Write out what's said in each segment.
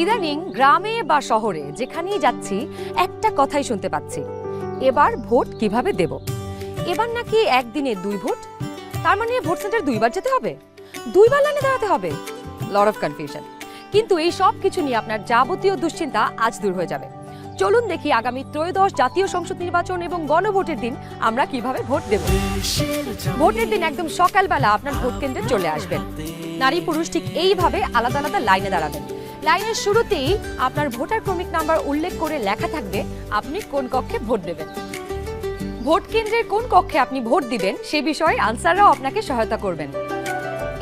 ইদানিং গ্রামে বা শহরে যেখানেই যাচ্ছি একটা কথাই শুনতে পাচ্ছি, এবার ভোট কিভাবে দেব। এবার নাকি একদিনে 2 ভোট, তার মানে ভোট সেন্টার 2বার যেতে হবে, 2বার লাইনে দাঁড়াতে হবে। Lot of confusion. কিন্তু এই সব কিছু নিয়ে আপনার যাবতীয় দুশ্চিন্তা আজ দূর হয়ে যাবে। চলুন দেখি আগামী ত্রয়োদশ জাতীয় সংসদ নির্বাচন এবং গণভোটের দিন আমরা কিভাবে ভোট দেব। ভোটের দিন একদম সকালবেলা আপনার ভোট কেন্দ্রে চলে আসবেন। নারী পুরুষ ঠিক এইভাবে আলাদা আলাদা লাইনে দাঁড়াবেন। লাইনের শুরুতেই আপনার ভোটার ক্রমিক নাম্বার উল্লেখ করে লেখা থাকবে আপনি কোন কক্ষে ভোট দেবেন। ভোট কেন্দ্রের কোন কক্ষে আপনি ভোট দিবেন সে বিষয়ে আনসাররাও আপনাকে সহায়তা করবেন।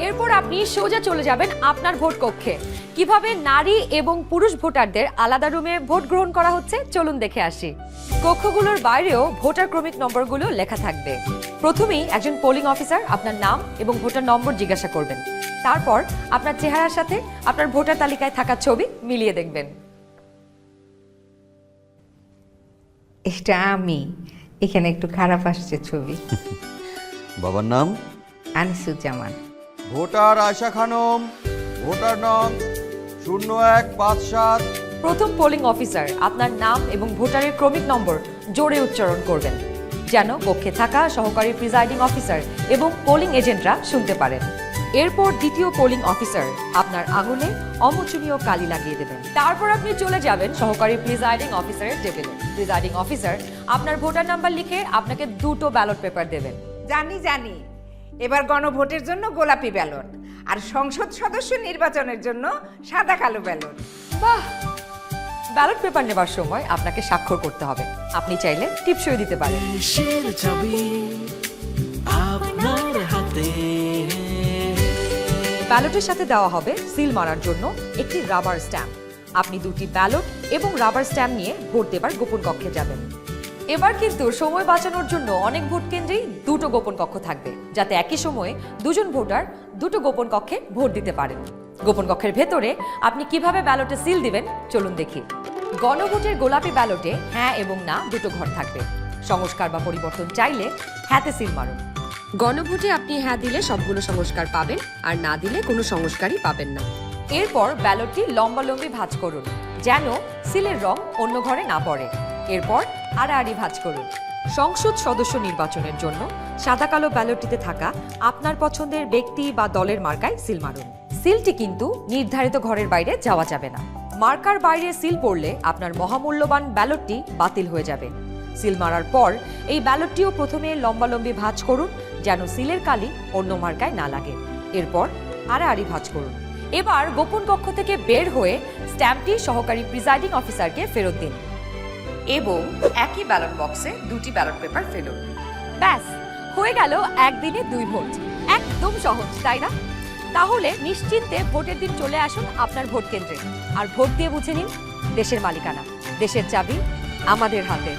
এরপর আপনি সোজা চলে যাবেন আপনার ভোট কক্ষে। কিভাবে নারী এবং পুরুষ ভোটারদের আলাদা রুমে ভোট গ্রহণ করা হচ্ছে চলুন দেখে আসি। কক্ষগুলোর বাইরেও ভোটার ক্রমিক নম্বরগুলো লেখা থাকবে। প্রথমেই একজন পোলিং অফিসার আপনার নাম এবং ভোটার নম্বর জিজ্ঞাসা করবেন। তারপর আপনার চেহারার সাথে আপনার ভোটার তালিকায় থাকা ছবি মিলিয়ে দেখবেন। এটা আমি, এখানে একটু খারাপ আসছে ছবি। বাবার নাম আনিসুজ্জামান। ভোটার আয়শা খানম, ভোটার নং 0157। প্রথম পোলিং অফিসার আপনার নাম এবং ভোটারের ক্রমিক নম্বর জোরে উচ্চারণ করবেন, যেন কক্ষে থাকা সহকারী প্রিজাইডিং অফিসার এবং পোলিং এজেন্টরা শুনতে পারেন। এরপর দ্বিতীয় পোলিং অফিসার আপনার আঙুলে অমোচনীয় কালি লাগিয়ে দেবেন। তারপর আপনি চলে যাবেন সহকারী প্রিজাইডিং অফিসারের টেবিলে। প্রিজাইডিং অফিসার আপনার ভোটার নাম্বার লিখে আপনাকে 2টো ব্যালট পেপার দেবেন। জানি এবার গণভোটের জন্য গোলাপি ব্যালট আর সংসদ সদস্য নির্বাচনের জন্য সাদা কালো ব্যালট। বাহ! ব্যালট পেপার নেবার সময় আপনাকে স্বাক্ষর করতে হবে। আপনি চাইলে টিপসই দিতে পারেন। দেশের চাবি আপনার হাতে। ব্যালটের সাথে দেওয়া হবে সিল মারার জন্য একটি রাবার স্ট্যাম্প। আপনি 2টি ব্যালট এবং রাবার স্ট্যাম্প নিয়ে ভোট দেবার গোপন কক্ষে যাবেন। এবার কিন্তু সময় বাঁচানোর জন্য অনেক ভোট কেন্দ্রেই 2টো গোপন কক্ষ থাকবে, যাতে একই সময়ে 2জন ভোটার 2টো গোপন কক্ষে ভোট দিতে পারেন। গোপন কক্ষের ভেতরে আপনি কিভাবে ব্যালটে সিল দিবেন চলুন দেখি। গণভোটের গোলাপি ব্যালটে হ্যাঁ এবং না 2টো ঘর থাকবে। সংস্কার বা পরিবর্তন চাইলে হ্যাঁতে সিল মারুন। গণভোটে আপনি হ্যাঁ দিলে সবগুলো সংস্কার পাবেন, আর না দিলে কোনো সংস্কারই পাবেন না। এরপর ব্যালটটি লম্বালম্বি ভাঁজ করুন, যেন সিলের রং অন্য ঘরে না পড়ে। এরপর আড়াআড়ি ভাঁজ করুন। সংসদ সদস্য নির্বাচনের জন্য সাদা কালো ব্যালটটিতে থাকা আপনার পছন্দের ব্যক্তি বা দলের মার্কায় সিল মারুন। সিলটি কিন্তু নির্ধারিত ঘরের বাইরে যাওয়া যাবে না। মার্কার বাইরে সিল পড়লে আপনার মহামূল্যবান ব্যালটটি বাতিল হয়ে যাবে। সিল মারার পর এই ব্যালটটিও প্রথমে লম্বালম্বি ভাঁজ করুন, যেন সিলের কালি অন্য মার্কায় না লাগে। এরপর আড়াআড়ি ভাঁজ করুন। এবার গোপন কক্ষ থেকে বের হয়ে স্ট্যাম্পটি সহকারী প্রিজাইডিং অফিসারকে ফেরত দিন এবং একই ব্যালট বক্সে 2টি ব্যালট পেপার ফেলুন। ব্যাস, হয়ে গেল একদিনে 2 ভোট। একদম সহজ, তাই না? তাহলে নিশ্চিন্তে ভোটের দিন চলে আসুন আপনার ভোট কেন্দ্রে আর ভোট দিয়ে বুঝে নিন দেশের মালিকানা। দেশের চাবি আমাদের হাতে।